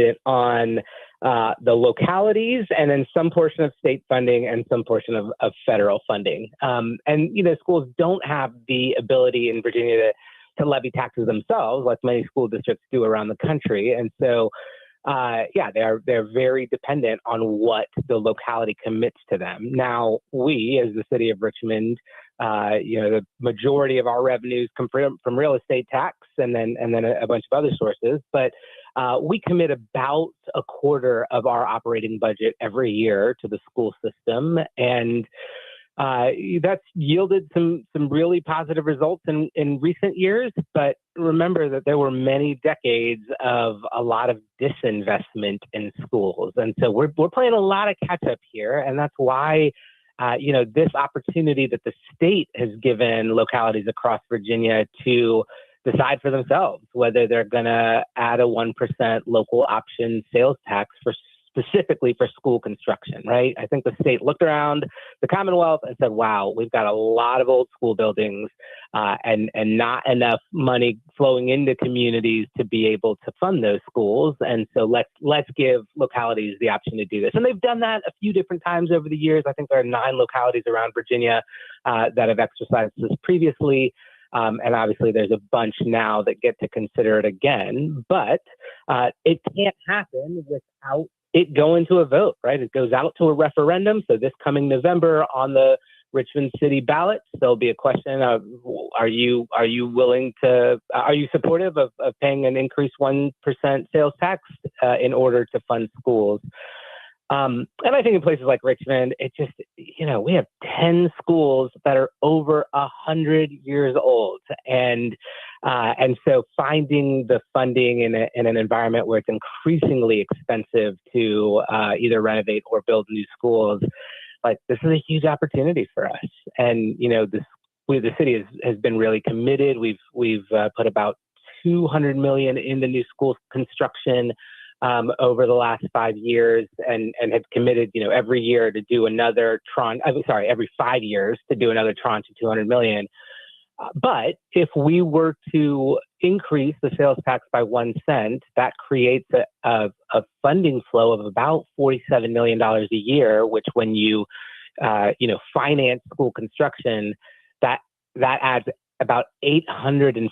dependent on the localities, and then some portion of state funding and some portion of federal funding. And, schools don't have the ability in Virginia to levy taxes themselves, like many school districts do around the country. And so, they're very dependent on what the locality commits to them. Now, we, as the city of Richmond, the majority of our revenues come from real estate tax and then a bunch of other sources. But we commit about a quarter of our operating budget every year to the school system, and that's yielded some really positive results in recent years. But remember that there were many decades of a lot of disinvestment in schools, and so we're playing a lot of catch up here, and that's why. This opportunity that the state has given localities across Virginia to decide for themselves whether they're going to add a 1% local option sales tax specifically for school construction, right? I think the state looked around the Commonwealth and said, wow, we've got a lot of old school buildings and not enough money flowing into communities to be able to fund those schools. And so let's give localities the option to do this. And they've done that a few different times over the years. I think there are 9 localities around Virginia that have exercised this previously. And obviously there's a bunch now that get to consider it again, but it can't happen without it going to a vote, right? It goes out to a referendum. So this coming November on the Richmond City ballot, there'll be a question of, are you supportive of paying an increased 1% sales tax in order to fund schools? And I think in places like Richmond, it just, we have 10 schools that are over 100 years old. And so finding the funding in an environment where it's increasingly expensive to either renovate or build new schools, like this is a huge opportunity for us. And, the city has been really committed. We've put about $200 million into new school construction over the last 5 years, and have committed, every year to do another tranche. Every 5 years to do another tranche of $200 million. But if we were to increase the sales tax by 1 cent, that creates a funding flow of about $47 million a year, which when you, finance school construction, that adds about $850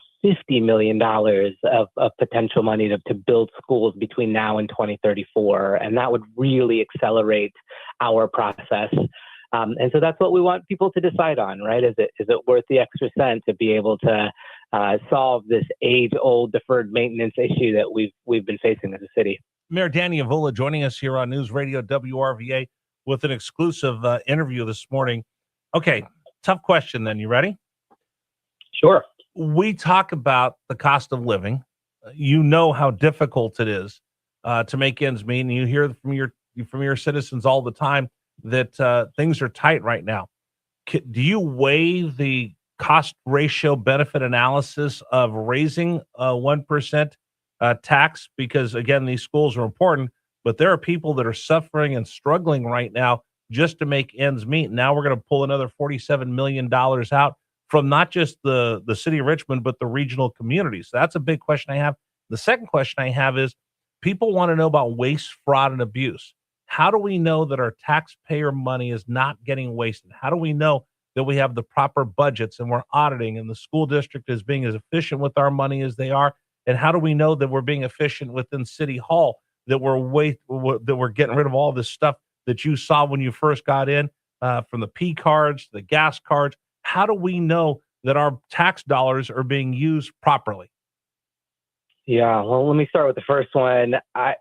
million of potential money to build schools between now and 2034. And that would really accelerate our process. And so that's what we want people to decide on, right? Is it worth the extra cent to be able to solve this age-old deferred maintenance issue that we've been facing as a city? Mayor Danny Avula joining us here on News Radio WRVA with an exclusive interview this morning. Okay, tough question then. You ready? Sure. We talk about the cost of living. You know how difficult it is to make ends meet, and you hear from your citizens all the time that things are tight right now. Do you weigh the cost ratio benefit analysis of raising a 1% tax? Because again, these schools are important, but there are people that are suffering and struggling right now just to make ends meet. Now we're going to pull another $47 million out from not just the city of Richmond, but the regional communities. So that's a big question I have. The second question I have is people want to know about waste, fraud, and abuse. How do we know that our taxpayer money is not getting wasted? How do we know that we have the proper budgets and we're auditing and the school district is being as efficient with our money as they are? And how do we know that we're being efficient within City Hall, that we're getting rid of all this stuff that you saw when you first got in, from the P cards, the gas cards? How do we know that our tax dollars are being used properly? Yeah, well, let me start with the first one. I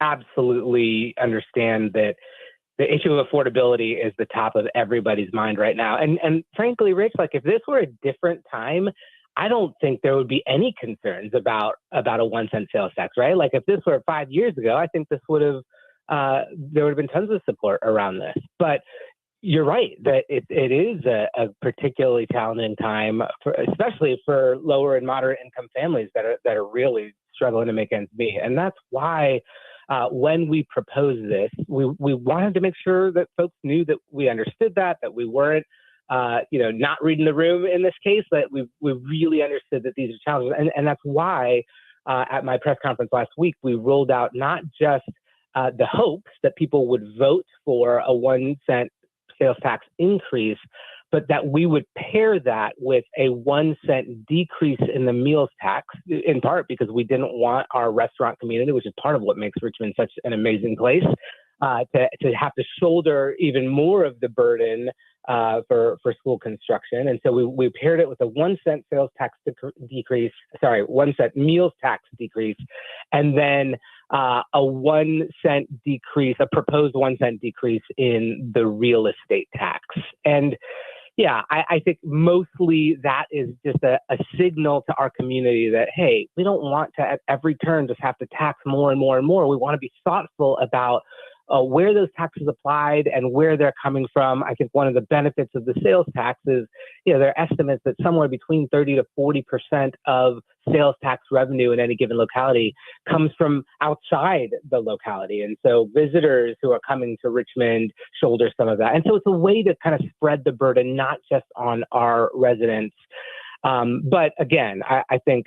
absolutely understand that the issue of affordability is the top of everybody's mind right now. And frankly, Rich, like if this were a different time, I don't think there would be any concerns about a 1 cent sales tax, right? Like if this were 5 years ago, I think this would have, there would have been tons of support around this. But you're right that it is a particularly challenging time, especially for lower and moderate income families that are really struggling to make ends meet. And that's why when we proposed this, we wanted to make sure that folks knew that we understood that we weren't, not reading the room in this case, that we really understood that these are challenges. And that's why at my press conference last week, we rolled out not just the hopes that people would vote for a 1 cent sales tax increase, but that we would pair that with a 1 cent decrease in the meals tax, in part because we didn't want our restaurant community, which is part of what makes Richmond such an amazing place, to have to shoulder even more of the burden for school construction. And so we paired it with a 1 cent sales tax decrease, 1 cent meals tax decrease, and then a 1 cent decrease, a proposed 1 cent decrease in the real estate tax. And yeah, I think mostly that is just a signal to our community that, hey, we don't want to at every turn just have to tax more and more and more. We want to be thoughtful about where those taxes applied and where they're coming from. I think one of the benefits of the sales tax is, there are estimates that somewhere between 30 to 40% of sales tax revenue in any given locality comes from outside the locality. And so visitors who are coming to Richmond shoulder some of that. And so it's a way to kind of spread the burden, not just on our residents. But again, I think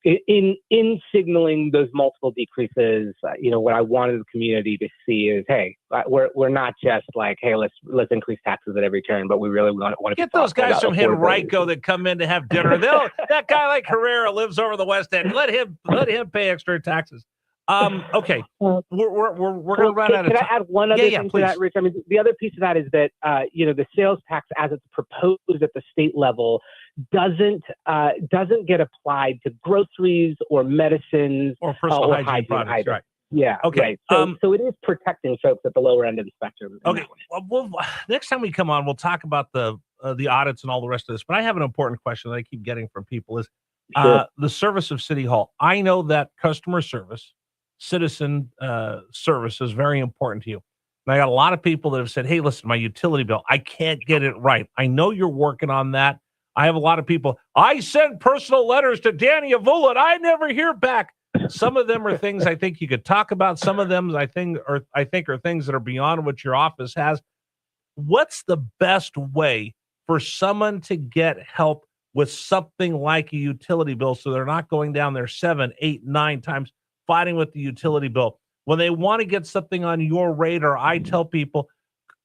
in signaling those multiple decreases, what I wanted the community to see is, hey, we're not just like, hey, let's increase taxes at every turn, but we really want to get those guys from Henrico that come in to have dinner. That guy like Herrera lives over the West End. Let him pay extra taxes. Okay, we're going to run out of time. Can I add one other thing to that, Rich? I mean, the other piece of that is that the sales tax, as it's proposed at the state level, doesn't get applied to groceries or medicines or personal hygiene products. Either. Right. Yeah. Okay. Right. So it is protecting folks at the lower end of the spectrum. Okay. Well, next time we come on, we'll talk about the audits and all the rest of this. But I have an important question that I keep getting from people: is the service of City Hall. I know that customer service, citizen service is very important to you. And I got a lot of people that have said, hey, listen, my utility bill, I can't get it right. I know you're working on that. I have a lot of people, I send personal letters to Danny Avula and I never hear back. Some of them are things I think you could talk about. Some of them I think are things that are beyond what your office has. What's the best way for someone to get help with something like a utility bill so they're not going down there 7, 8, 9 times fighting with the utility bill? When they want to get something on your radar, I tell people,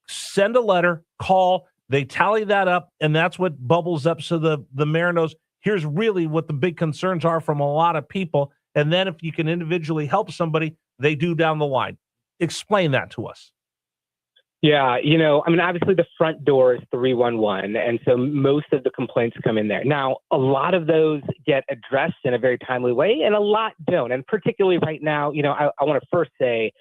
send a letter, call, they tally that up, and that's what bubbles up so the mayor knows here's really what the big concerns are from a lot of people. And then if you can individually help somebody, they do down the line. Explain that to us. Yeah, obviously the front door is 311, and so most of the complaints come in there. Now, a lot of those get addressed in a very timely way, and a lot don't. And particularly right now, I want to first say,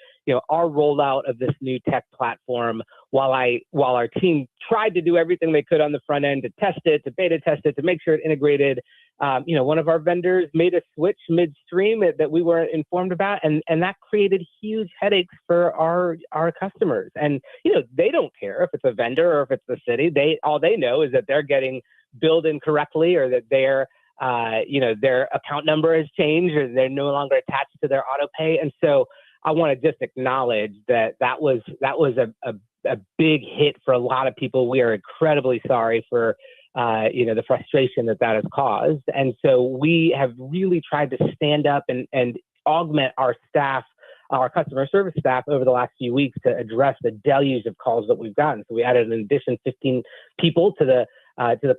our rollout of this new tech platform, while our team tried to do everything they could on the front end to test it, to beta test it, to make sure it integrated, one of our vendors made a switch midstream that we weren't informed about, and that created huge headaches for our customers. And they don't care if it's a vendor or if it's the city. All they know is that they're getting billed incorrectly, or that their account number has changed, or they're no longer attached to their auto pay. And so I want to just acknowledge that was a big hit for a lot of people. We are incredibly sorry for the frustration that has caused. And so we have really tried to stand up and augment our staff, our customer service staff, over the last few weeks to address the deluge of calls that we've gotten. So we added an addition 15 people to the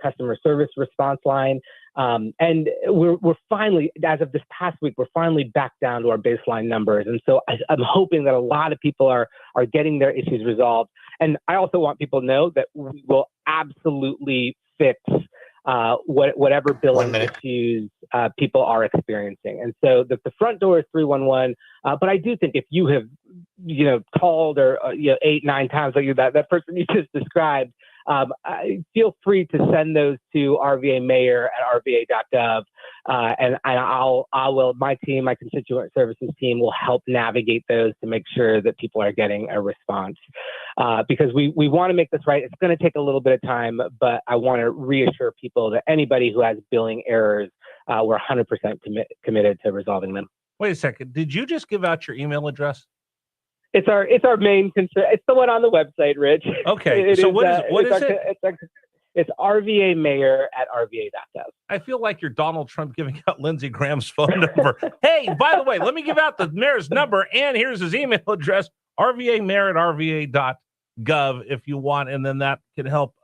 customer service response line. And we're finally, as of this past week, we're finally back down to our baseline numbers. And so I'm hoping that a lot of people are getting their issues resolved. And I also want people to know that we will absolutely fix whatever billing issues people are experiencing. And so the front door is 311. But I do think if you have, called or 8, 9 times like that person you just described, feel free to send those to RVA Mayor at rva.gov, and my team, my constituent services team, will help navigate those to make sure that people are getting a response. Because we want to make this right. It's going to take a little bit of time, but I want to reassure people that anybody who has billing errors, we're 100% committed to resolving them. Wait a second. Did you just give out your email address? It's our main concern. It's the one on the website, Rich. Okay. So what is it? It's rvamayor@rva.gov. I feel like you're Donald Trump giving out Lindsey Graham's phone number. Hey, by the way, let me give out the mayor's number, and here's his email address, rvamayor@rva.gov if you want, and then that can help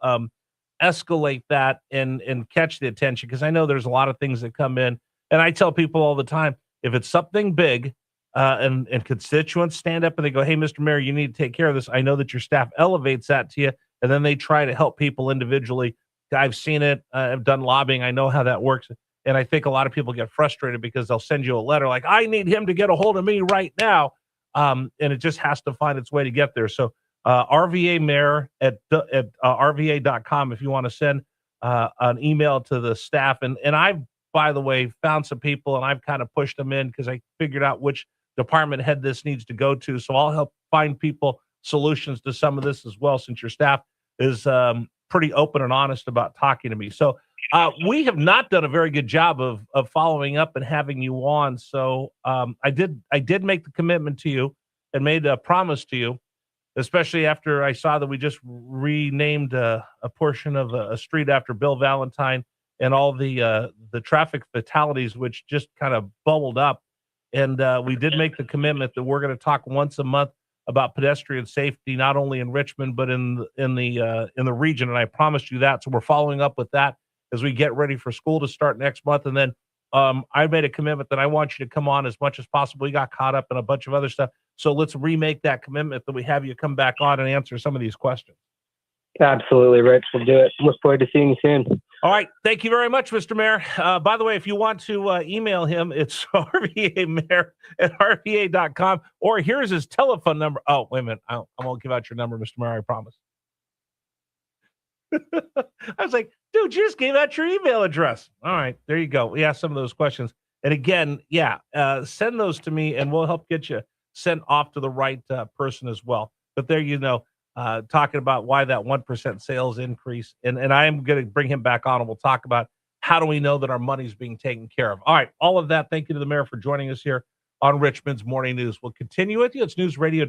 escalate that and catch the attention, because I know there's a lot of things that come in, and I tell people all the time, if it's something big and constituents stand up and they go, hey, Mr. Mayor, you need to take care of this, I know that your staff elevates that to you, and then they try to help people individually. I've seen it. I've done lobbying. I know how that works. And I think a lot of people get frustrated because they'll send you a letter like, I need him to get a hold of me right now. And it just has to find its way to get there. So RVA mayor at rva.com if you want to send an email to the staff. And I've, by the way, found some people and I've kind of pushed them in because I figured out which department head this needs to go to. So I'll help find people solutions to some of this as well, since your staff is pretty open and honest about talking to me. So we have not done a very good job of following up and having you on. So I did make the commitment to you and made a promise to you, especially after I saw that we just renamed a portion of a street after Bill Valentine and all the traffic fatalities, which just kind of bubbled up. And we did make the commitment that we're going to talk once a month about pedestrian safety, not only in Richmond, but in the region. And I promised you that. So we're following up with that as we get ready for school to start next month. And then I made a commitment that I want you to come on as much as possible. We got caught up in a bunch of other stuff. So let's remake that commitment that we have you come back on and answer some of these questions. Absolutely, Rich. We'll do it. Look forward to seeing you soon. All right. Thank you very much, Mr. Mayor. By the way, if you want to email him, it's rvamayor@rva.com, or here's his telephone number. Oh, wait a minute. I won't give out your number, Mr. Mayor. I promise. I was like, dude, you just gave out your email address. All right. There you go. We asked some of those questions. And again, send those to me and we'll help get you sent off to the right person as well. But there you know. Talking about why that 1% sales increase. And I am going to bring him back on and we'll talk about how do we know that our money's being taken care of. All right. All of that. Thank you to the mayor for joining us here on Richmond's Morning News. We'll continue with you. It's News Radio